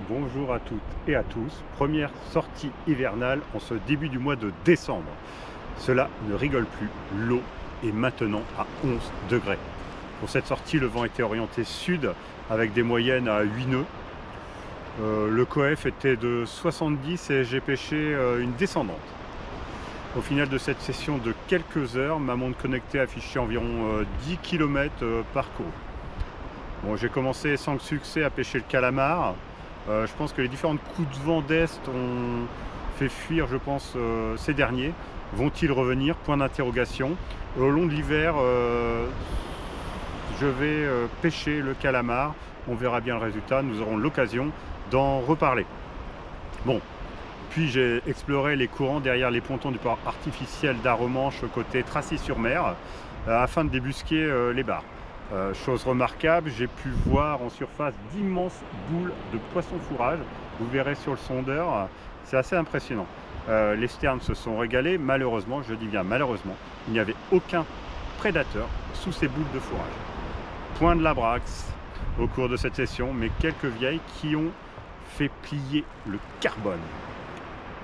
Bonjour à toutes et à tous. Première sortie hivernale en ce début du mois de décembre. Cela ne rigole plus, l'eau est maintenant à 11 degrés. Pour cette sortie, le vent était orienté sud avec des moyennes à 8 nœuds. Le coef était de 70 et j'ai pêché une descendante. Au final de cette session de quelques heures, ma montre connectée affichait environ 10 km parcourus. Bon, j'ai commencé sans succès à pêcher le calamar. Je pense que les différents coups de vent d'est ont fait fuir, je pense, ces derniers. Vont-ils revenir? Point d'interrogation. Au long de l'hiver, je vais pêcher le calamar. On verra bien le résultat. Nous aurons l'occasion d'en reparler. Bon, puis j'ai exploré les courants derrière les pontons du port artificiel d'Arromanches côté Tracy-sur-Mer afin de débusquer les bars. Chose remarquable, j'ai pu voir en surface d'immenses boules de poissons fourrage. Vous verrez sur le sondeur, c'est assez impressionnant. Les sternes se sont régalés. Malheureusement, je dis bien malheureusement, il n'y avait aucun prédateur sous ces boules de fourrage. Point de la Braxe au cours de cette session, mais quelques vieilles qui ont fait plier le carbone.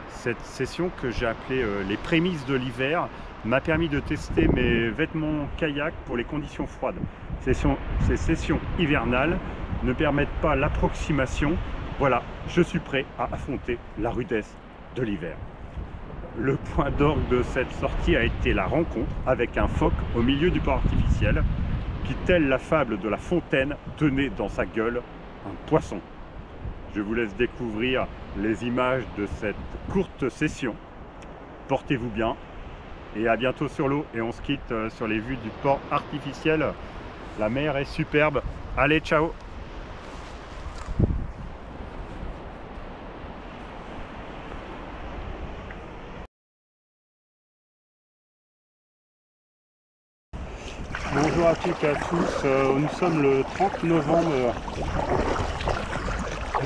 Cette session que j'ai appelée les prémices de l'hiver m'a permis de tester mes vêtements kayak pour les conditions froides. Ces sessions hivernales ne permettent pas l'approximation. Voilà, je suis prêt à affronter la rudesse de l'hiver. Le point d'orgue de cette sortie a été la rencontre avec un phoque au milieu du port artificiel qui, telle la fable de La Fontaine, tenait dans sa gueule un poisson. Je vous laisse découvrir les images de cette courte session. Portez-vous bien et à bientôt sur l'eau. Et on se quitte sur les vues du port artificiel. La mer est superbe. Allez, ciao! Bonjour à toutes et à tous. Nous sommes le 30 novembre.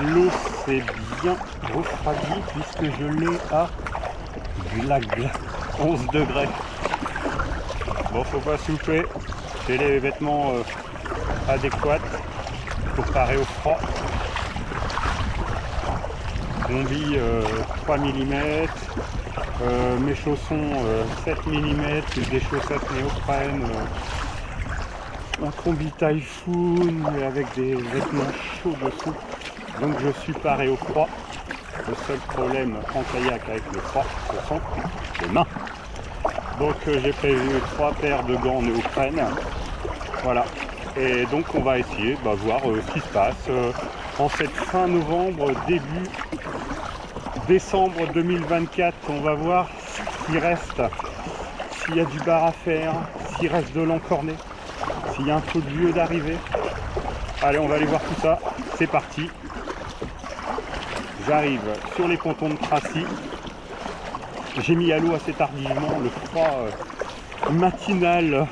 L'eau s'est bien refroidie puisque je l'ai à 11 degrés. Bon, faut pas souffler. J'ai les vêtements adéquats pour parer au froid. Combi 3 mm, mes chaussons 7 mm, des chaussettes néoprène, un combi Typhoon avec des vêtements chauds dessous. Donc je suis paré au froid. Le seul problème en kayak avec le froid, ce sont les mains. Donc j'ai prévu 3 paires de gants néoprène. Voilà. Et donc on va essayer de voir ce qui se passe en cette fin novembre, début décembre 2024. On va voir s'il reste, s'il y a du bar à faire, s'il reste de l'encorné, s'il y a un peu de lieu d'arrivée. Allez, on va aller voir tout ça. C'est parti. J'arrive sur les pontons de Tracy. J'ai mis à l'eau assez tardivement. Le froid matinal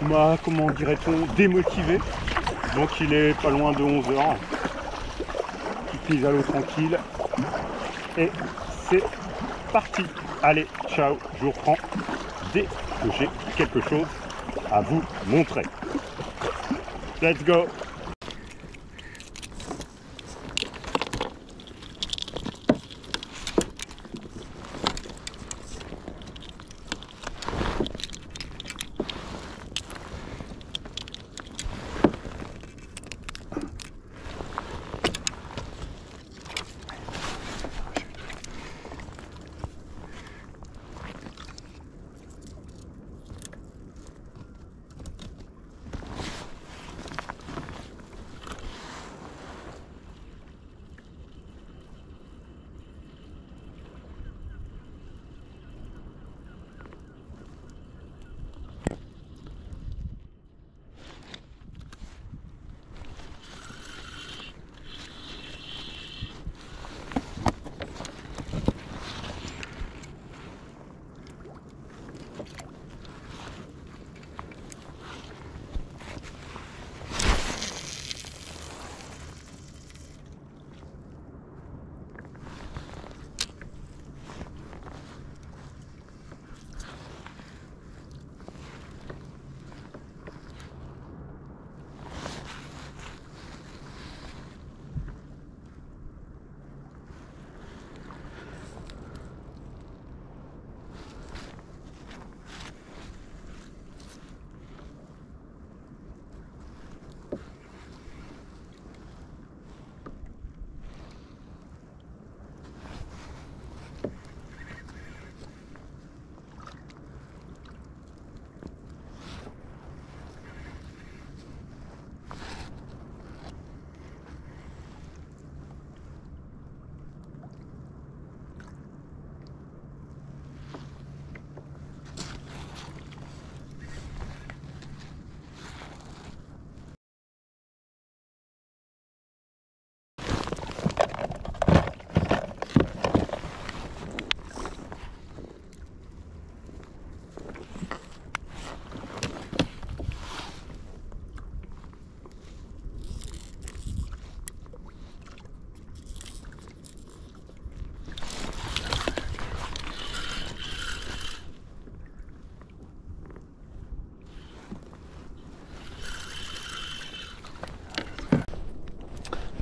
m'a, comment dirait-on, démotivé. Donc il est pas loin de 11 h. Petite prise à l'eau tranquille. Et c'est parti. Allez, ciao, je vous reprends dès que j'ai quelque chose à vous montrer. Let's go!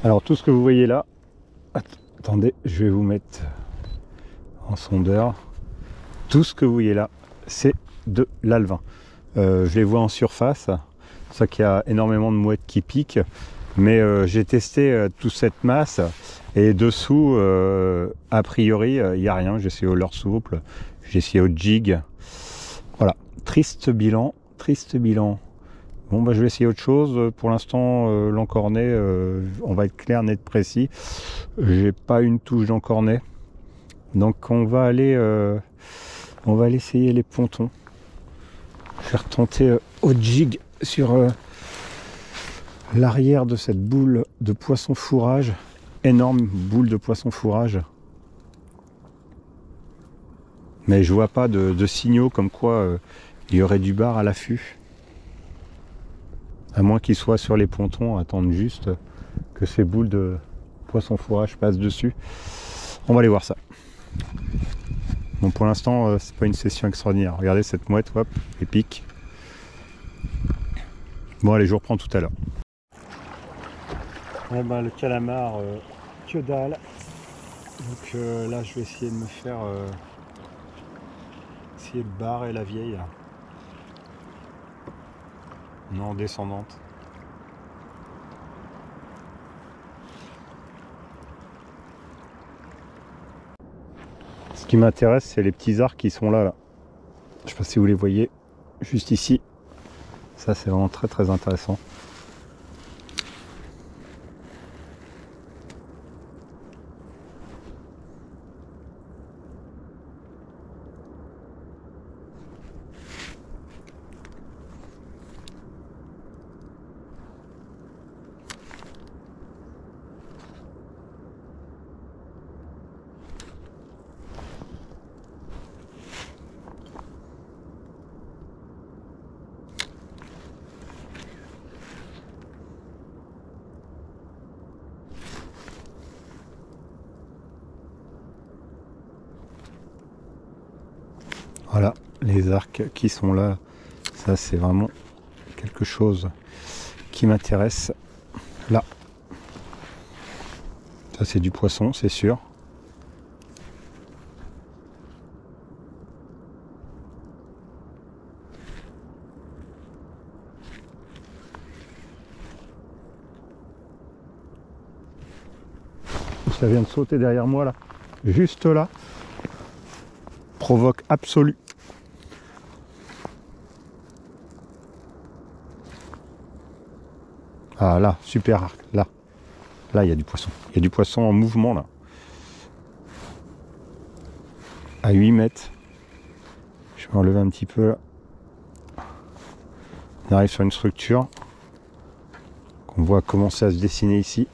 Alors tout ce que vous voyez là, attendez, je vais vous mettre en sondeur. Tout ce que vous voyez là, c'est de l'alevin. Je les vois en surface, c'est pour ça qu'il y a énormément de mouettes qui piquent. Mais j'ai testé toute cette masse et dessous, a priori, il n'y a rien. J'ai essayé au leurre souple, j'ai essayé au jig. Voilà, triste bilan, triste bilan. Bon, bah, je vais essayer autre chose. Pour l'instant, l'encornet, on va être clair, net, précis. J'ai pas une touche d'encornet. Donc on va aller essayer les pontons. Je vais retenter au jig sur l'arrière de cette boule de poisson fourrage. Énorme boule de poisson fourrage. Mais je vois pas de signaux comme quoi il y aurait du bar à l'affût. À moins qu'il soit sur les pontons, attendre juste que ces boules de poisson fourrage passent dessus. On va aller voir ça. Bon, pour l'instant, c'est pas une session extraordinaire. Regardez cette mouette, hop, épique. Bon, allez, je vous reprends tout à l'heure. Eh ben, le calamar, que dalle. Donc là, je vais essayer de me faire essayer le bar et la vieille. Là. Non, descendante. Ce qui m'intéresse, c'est les petits arcs qui sont là. Je sais pas si vous les voyez, juste ici. Ça, c'est vraiment très très intéressant. Voilà, les arcs qui sont là, ça c'est vraiment quelque chose qui m'intéresse. Là, ça c'est du poisson, c'est sûr. Ça vient de sauter derrière moi là, juste là. Provoque absolu. Ah là, super arc, là. Là, il y a du poisson. Il y a du poisson en mouvement là. À 8 mètres. Je vais enlever un petit peu là. On arrive sur une structure qu'on voit commencer à se dessiner ici.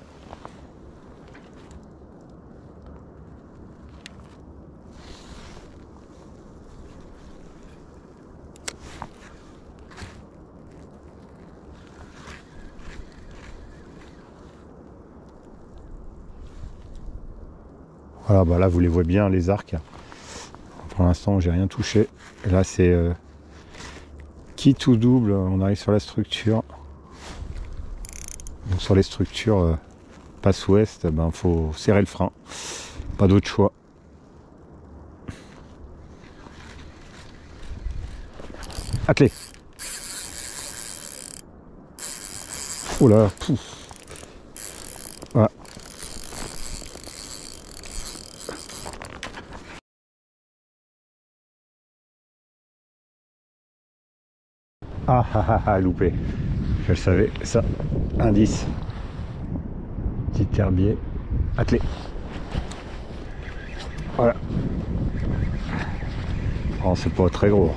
Voilà, bah là vous les voyez bien les arcs. Pour l'instant j'ai rien touché. Et là c'est qui tout double, on arrive sur la structure. Donc sur les structures passe ouest, ben faut serrer le frein. Pas d'autre choix. Attelé. Oh là, pouf. Voilà. Ah ah ah ah, loupé. Je le savais, ça. Indice. Petit herbier. Attelé. Voilà. Oh, c'est pas très gros.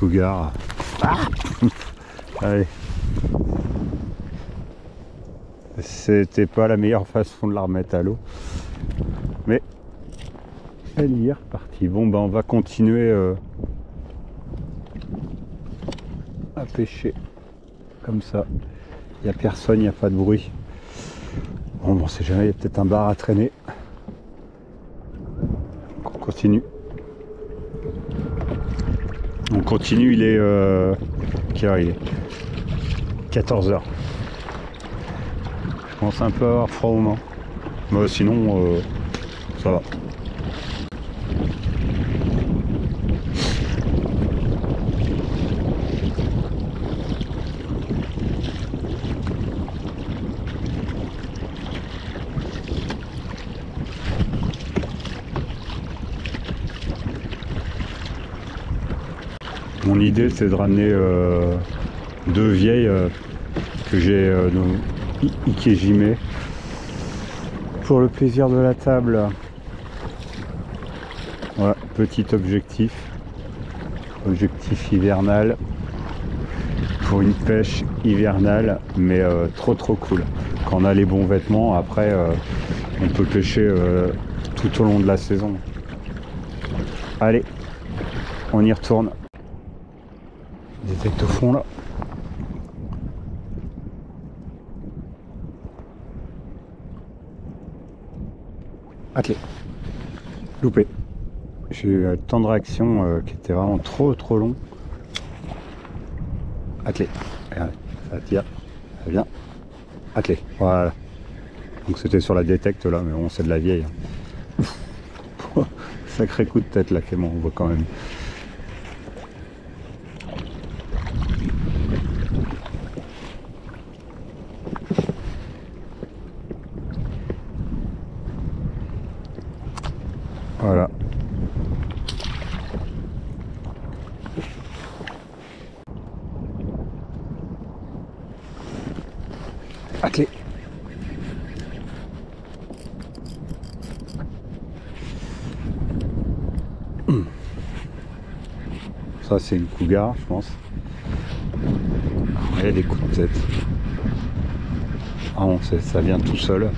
cougar. Ah allez. C'était pas la meilleure façon de la remettre à l'eau. Mais elle y est repartie. Bon ben on va continuer à pêcher comme ça. Il n'y a personne, il n'y a pas de bruit. Bon, on sait jamais, il y a peut-être un bar à traîner. On continue. On continue, il est... quelle heure il est 14 h. Je pense un peu avoir froid au mains. Mais sinon, ça va. Mon idée c'est de ramener deux vieilles que j'ai Ikejime pour le plaisir de la table. Voilà, petit objectif hivernal pour une pêche hivernale, mais trop cool. Quand on a les bons vêtements, après on peut pêcher tout au long de la saison. Allez, on y retourne. Détecte au fond là. Attelé. Loupé. J'ai eu un temps de réaction qui était vraiment trop long. Attelé. Regardez, ça tire. Ça vient. Attelé. Voilà. Donc c'était sur la détecte là, mais bon c'est de la vieille. Sacré coup de tête là, Clément, on voit quand même. Voilà. Attelé. Ça c'est une cougar, je pense. Il y a des coups de tête. Ah non, ça vient tout seul.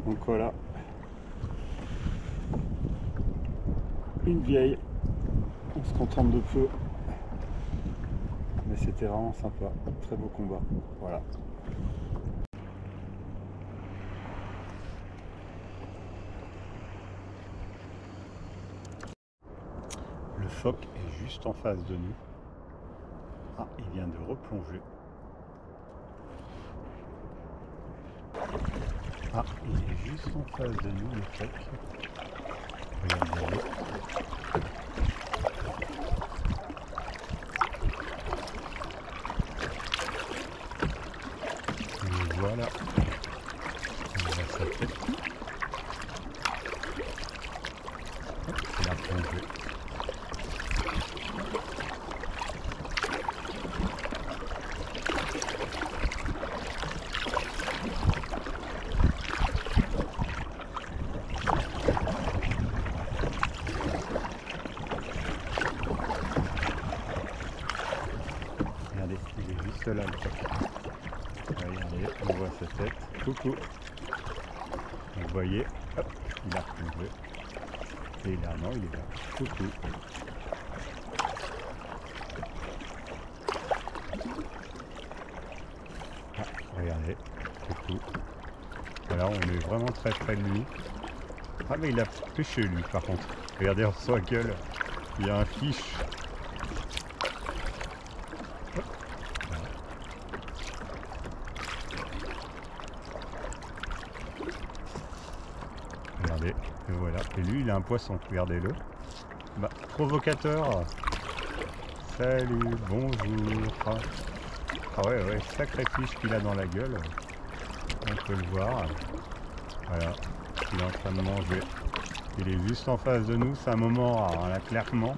Donc voilà, une vieille, on se contente de peu, mais c'était vraiment sympa, très beau combat, voilà. Le phoque est juste en face de nous. Ah, il vient de replonger. Ah, il est juste en face de nous, le phoque. Regardez. Et voilà. On voit sa tête. Hop, il a plongé. Regardez, il est juste là le phoque. Regardez, on voit sa tête. Coucou. Vous voyez, hop, il a replongé. Et là, non, il est là. Coucou. Ah, regardez, coucou. Voilà, on est vraiment très près de lui. Ah, mais il a pêché lui, par contre. Regardez, sur sa gueule, il y a un fiche. Regardez, et voilà. Et lui, il a un poisson, regardez-le. Bah, provocateur. Salut, bonjour. Ah ouais, sacré fiche qu'il a dans la gueule. On peut le voir. Voilà, il est en train de manger. Il est juste en face de nous, c'est un moment rare, hein, là clairement.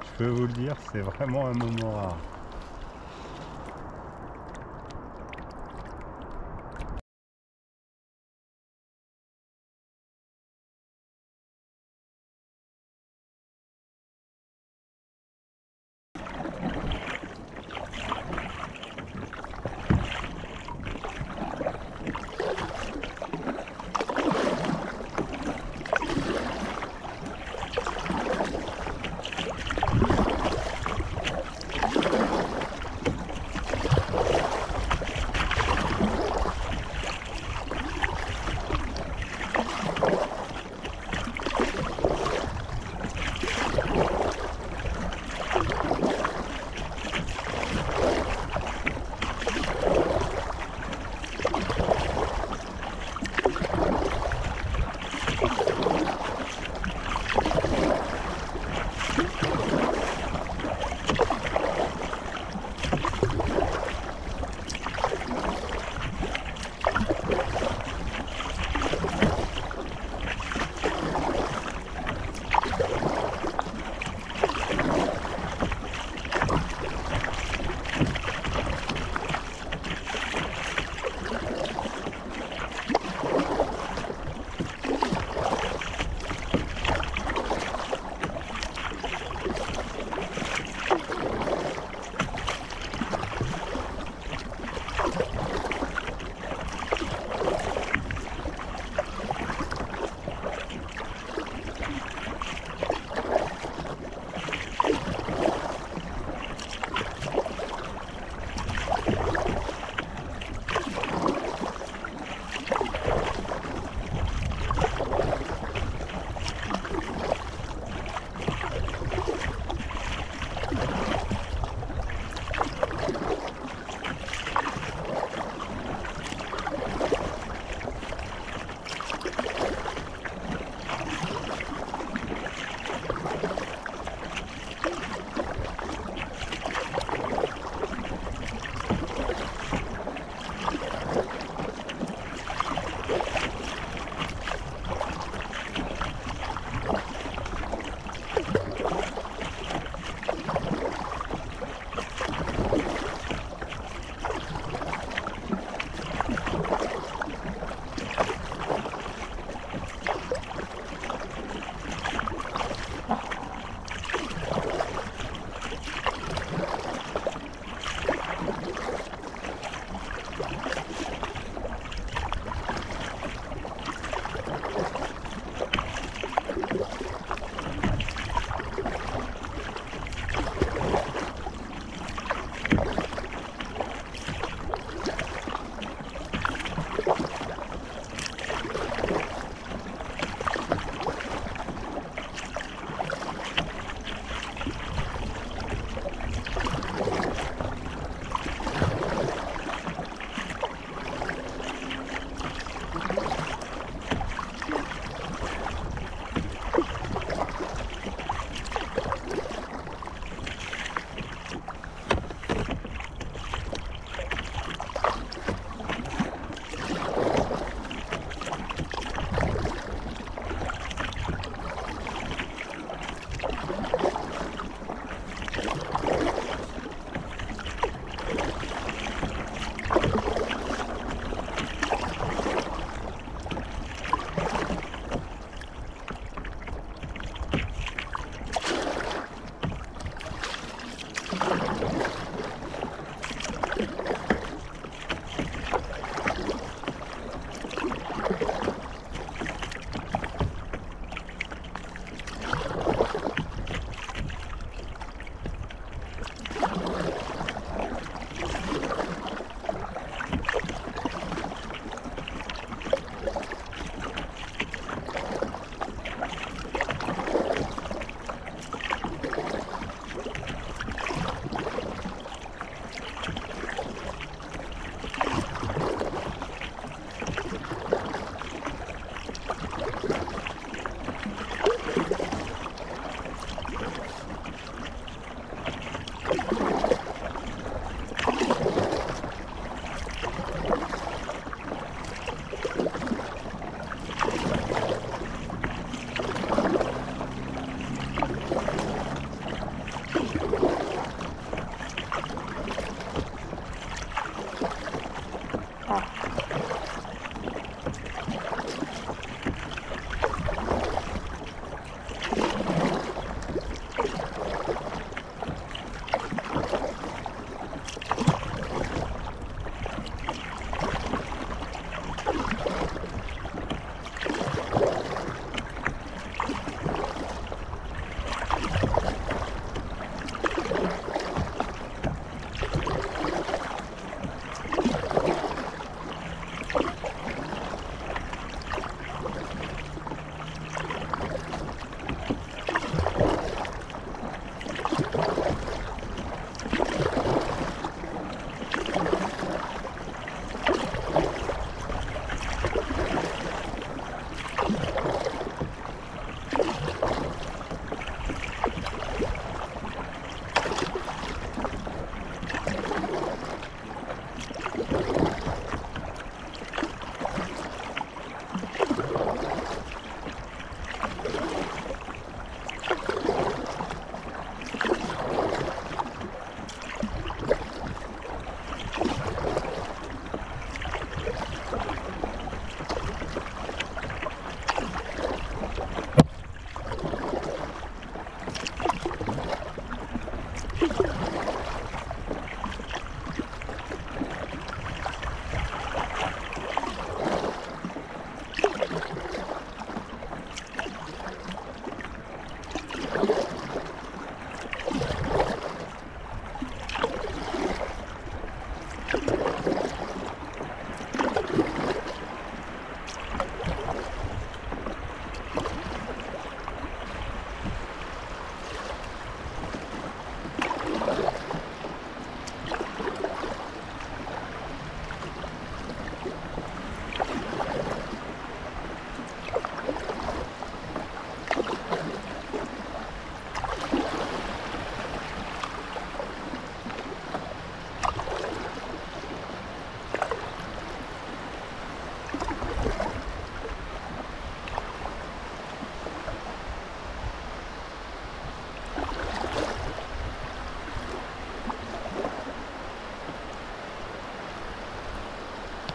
Je peux vous le dire, c'est vraiment un moment rare.